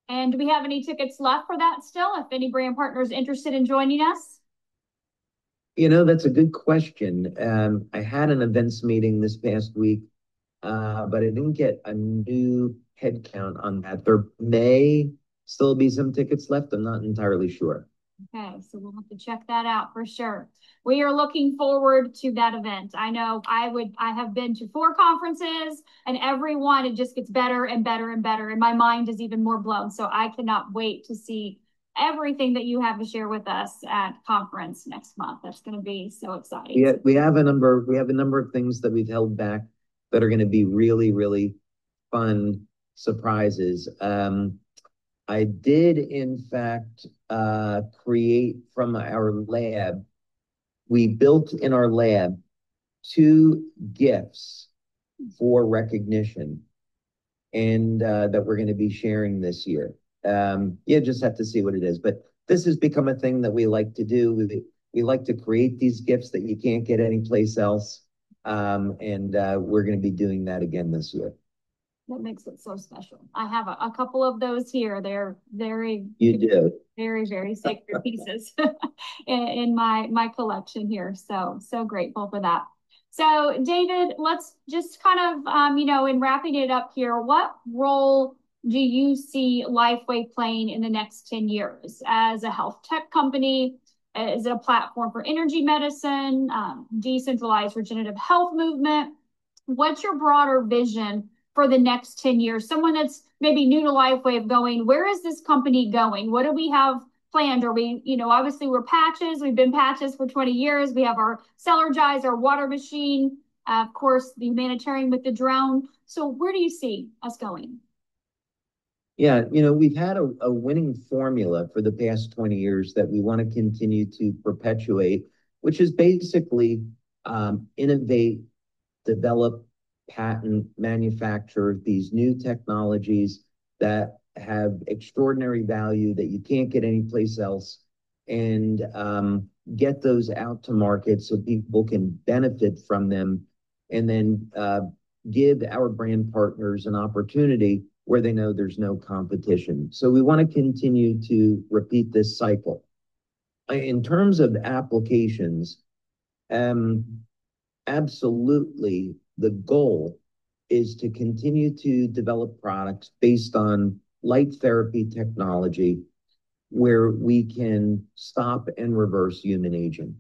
And do we have any tickets left for that still, if any brand partners interested in joining us? You know, that's a good question. I had an events meeting this past week, but I didn't get a new head count on that. There may still be some tickets left. I'm not entirely sure. Okay, so we'll have to check that out for sure. We are looking forward to that event. I know I have been to 4 conferences, and every one, it just gets better and better and better. And my mind is even more blown. So I cannot wait to see everything that you have to share with us at conference next month. That's going to be so exciting. Yeah, we have a number of things that we've held back that are going to be really, really fun surprises. I did, in fact, create from our lab. We built in our lab 2 gifts for recognition, and that we're going to be sharing this year. You just have to see what it is. But this has become a thing that we like to do. We like to create these gifts that you can't get anyplace else. And we're going to be doing that again this year. That makes it so special. I have a couple of those here. They're very, very sacred pieces in my collection here. So grateful for that. So David, let's just kind of, in wrapping it up here, what role do you see LifeWave playing in the next 10 years as a health tech company? Is it a platform for energy medicine, decentralized regenerative health movement? What's your broader vision for the next 10 years? Someone that's maybe new to LifeWave going, where is this company going? What do we have planned? Are we, obviously we're patches. We've been patches for 20 years. We have our Celergize, our water machine, of course, the humanitarian with the drone. So where do you see us going? Yeah, we've had a winning formula for the past 20 years that we want to continue to perpetuate, which is basically innovate, develop, patent, manufacture these new technologies that have extraordinary value that you can't get anyplace else, and get those out to market so people can benefit from them, and then give our brand partners an opportunity where they know there's no competition. So we want to continue to repeat this cycle. In terms of applications, Absolutely, the goal is to continue to develop products based on light therapy technology where we can stop and reverse human aging.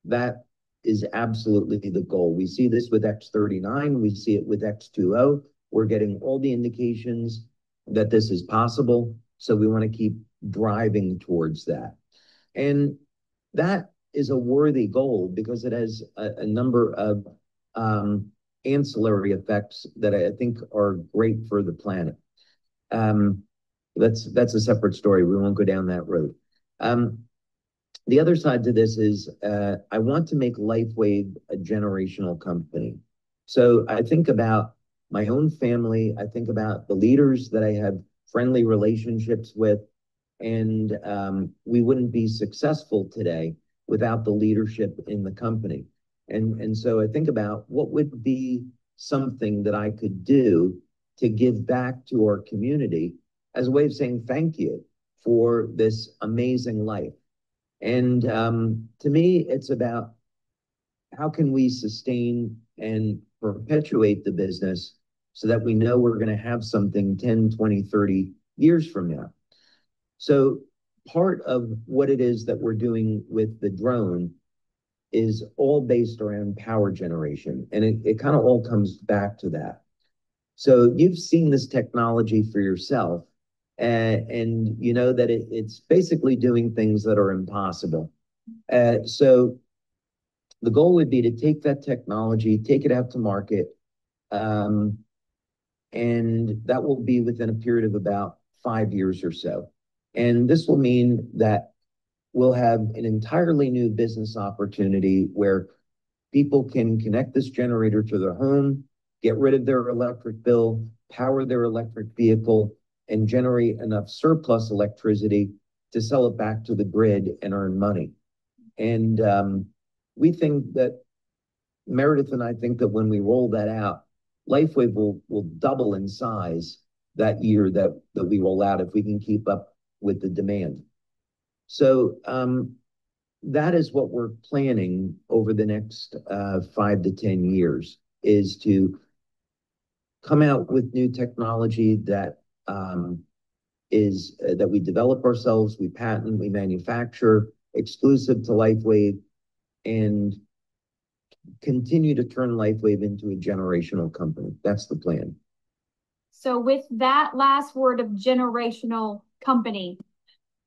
That is absolutely the goal. We see this with X39, we see it with X20. We're getting all the indications that this is possible, so we want to keep driving towards that. And that is a worthy goal because it has a number of ancillary effects that I think are great for the planet. That's a separate story. We won't go down that road. The other side to this is I want to make LifeWave a generational company. So I think about my own family. I think about the leaders that I have friendly relationships with, and we wouldn't be successful today without the leadership in the company. And so I think about what would be something that I could do to give back to our community as a way of saying thank you for this amazing life. And to me, it's about how can we sustain and perpetuate the business so that we know we're going to have something 10, 20, 30 years from now. So part of what it is that we're doing with the drone is all based around power generation. And it kind of all comes back to that. So you've seen this technology for yourself, and you know that it's basically doing things that are impossible. So the goal would be to take that technology, take it out to market, and that will be within a period of about 5 years or so. And this will mean that we'll have an entirely new business opportunity where people can connect this generator to their home, get rid of their electric bill, power their electric vehicle, and generate enough surplus electricity to sell it back to the grid and earn money. And we think that, Meredith and I think that when we roll that out, LifeWave will double in size that year that we roll out if we can keep up with the demand. So that is what we're planning over the next 5 to 10 years, is to come out with new technology that that we develop ourselves, we patent, we manufacture, exclusive to LifeWave, and continue to turn LifeWave into a generational company. That's the plan. So with that last word of generational company,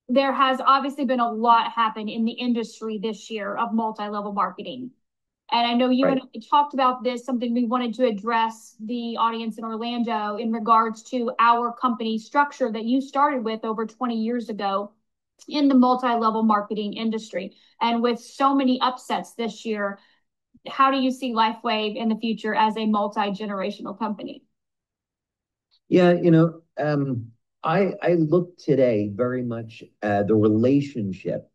there has obviously been a lot happen in the industry this year of multi-level marketing. And I know you and I talked about this, something we wanted to address the audience in Orlando in regards to our company structure that you started with over 20 years ago in the multi-level marketing industry. And with so many upsets this year, how do you see LifeWave in the future as a multi-generational company? Yeah, I look today very much at the relationship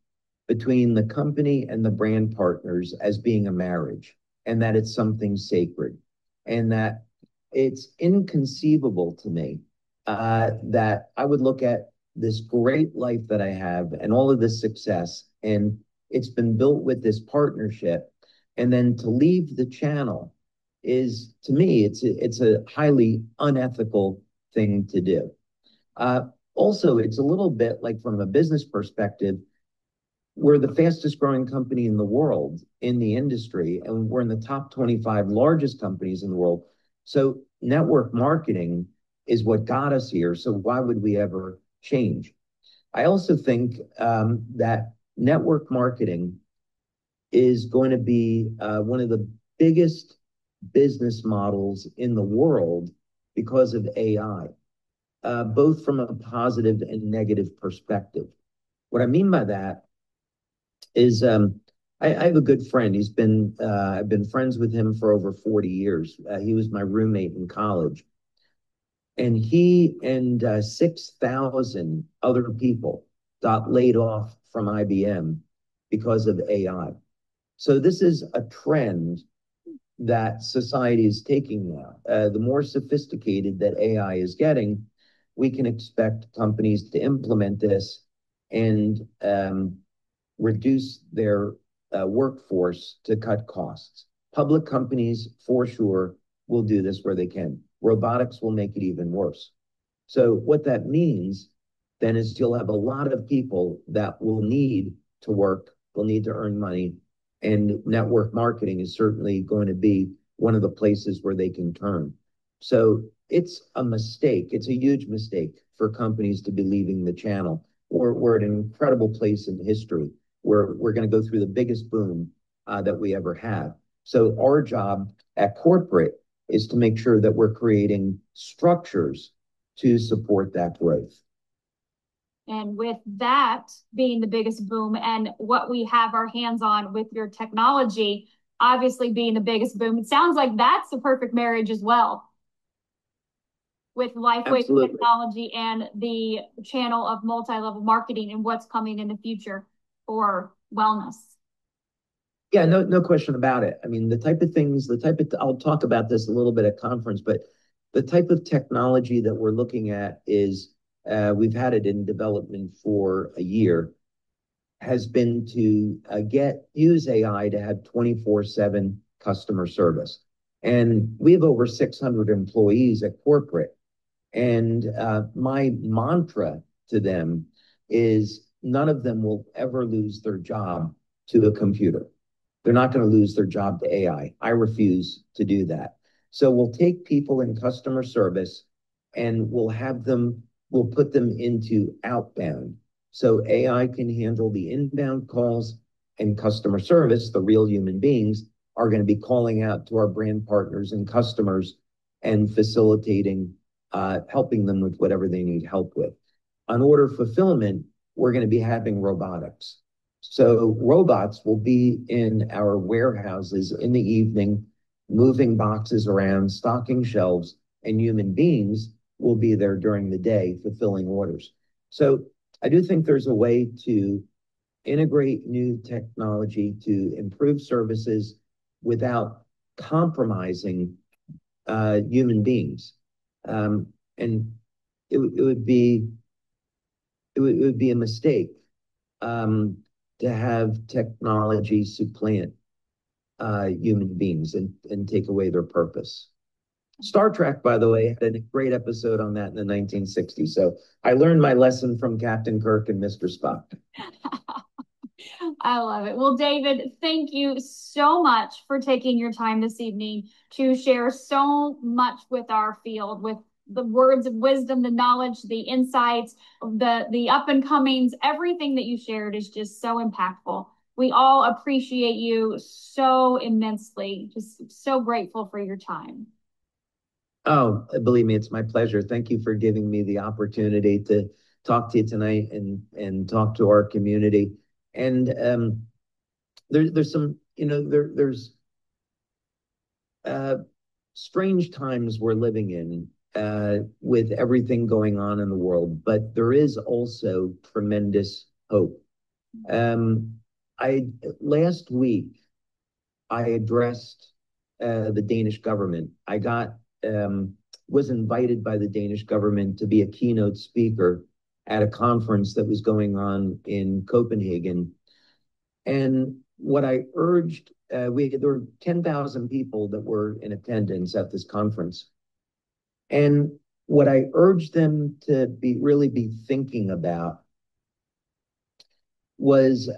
between the company and the brand partners as being a marriage, and that it's something sacred, and that it's inconceivable to me that I would look at this great life that I have and all of this success, and it's been built with this partnership, and then to leave the channel is, to me, it's a highly unethical thing to do. Also, it's a little bit like, from a business perspective, we're the fastest growing company in the world in the industry, and we're in the top 25 largest companies in the world. So network marketing is what got us here. So why would we ever change? I also think that network marketing is going to be one of the biggest business models in the world because of AI, both from a positive and negative perspective. What I mean by that is I have a good friend. I've been friends with him for over 40 years. He was my roommate in college. And he and 6,000 other people got laid off from IBM because of AI. So this is a trend that society is taking now. The more sophisticated that AI is getting, we can expect companies to implement this and reduce their workforce to cut costs. Public companies, for sure, will do this where they can. Robotics will make it even worse. So what that means then is you'll have a lot of people that will need to work, will need to earn money, and network marketing is certainly going to be one of the places where they can turn. So it's a mistake. It's a huge mistake for companies to be leaving the channel. We're at an incredible place in history where we're going to go through the biggest boom that we ever have. So our job at corporate is to make sure that we're creating structures to support that growth. And with that being the biggest boom and what we have our hands on with your technology, obviously being the biggest boom, it sounds like that's the perfect marriage as well with LifeWave technology and the channel of multi-level marketing and what's coming in the future for wellness. Yeah, no question about it. I mean, the type of things, I'll talk about this a little bit at conference, but the type of technology that we're looking at is, we've had it in development for a year, has been to use AI to have 24/7 customer service. And we have over 600 employees at corporate. And my mantra to them is none of them will ever lose their job to a computer. They're not going to lose their job to AI. I refuse to do that. So we'll take people in customer service and we'll put them into outbound. So AI can handle the inbound calls, and customer service, the real human beings, are going to be calling out to our brand partners and customers and facilitating, helping them with whatever they need help with. On order fulfillment, we're going to be having robotics. So robots will be in our warehouses in the evening, moving boxes around, stocking shelves, and human beings will be there during the day fulfilling orders. So I do think there's a way to integrate new technology to improve services without compromising human beings. And it would be a mistake to have technology supplant human beings and take away their purpose. Star Trek, by the way, had a great episode on that in the 1960s. So I learned my lesson from Captain Kirk and Mr. Spock. I love it. Well, David, thank you so much for taking your time this evening to share so much with our field, with the words of wisdom, the knowledge, the insights, the up and comings. Everything that you shared is just so impactful. We all appreciate you so immensely. Just so grateful for your time. Oh, believe me, it's my pleasure. Thank you for giving me the opportunity to talk to you tonight and talk to our community. And there's some, there's strange times we're living in with everything going on in the world, but there is also tremendous hope. Last week, I addressed the Danish government. I was invited by the Danish government to be a keynote speaker at a conference that was going on in Copenhagen. And what I urged, there were 10,000 people that were in attendance at this conference. And what I urged them to really be thinking about was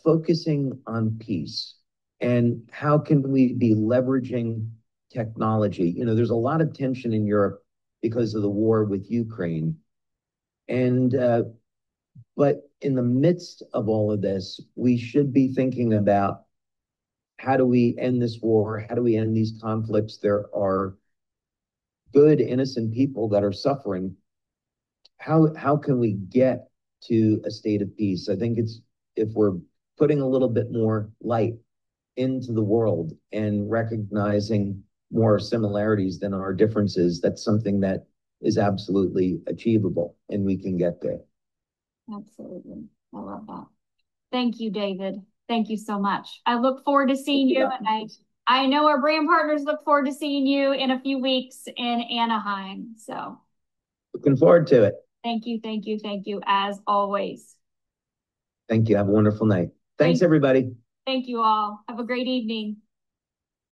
focusing on peace and how can we be leveraging technology. There's a lot of tension in Europe because of the war with Ukraine. And but in the midst of all of this, we should be thinking about how do we end this war? How do we end these conflicts? There are good, innocent people that are suffering. How can we get to a state of peace? I think if we're putting a little bit more light into the world and recognizing more similarities than our differences, that's something that is absolutely achievable, and we can get there. Absolutely. I love that. Thank you, David. Thank you so much. I look forward to seeing you. And I know our brand partners look forward to seeing you in a few weeks in Anaheim. So looking forward to it. Thank you, as always. Thank you. Have a wonderful night. Thanks, everybody. Thank you all. Have a great evening.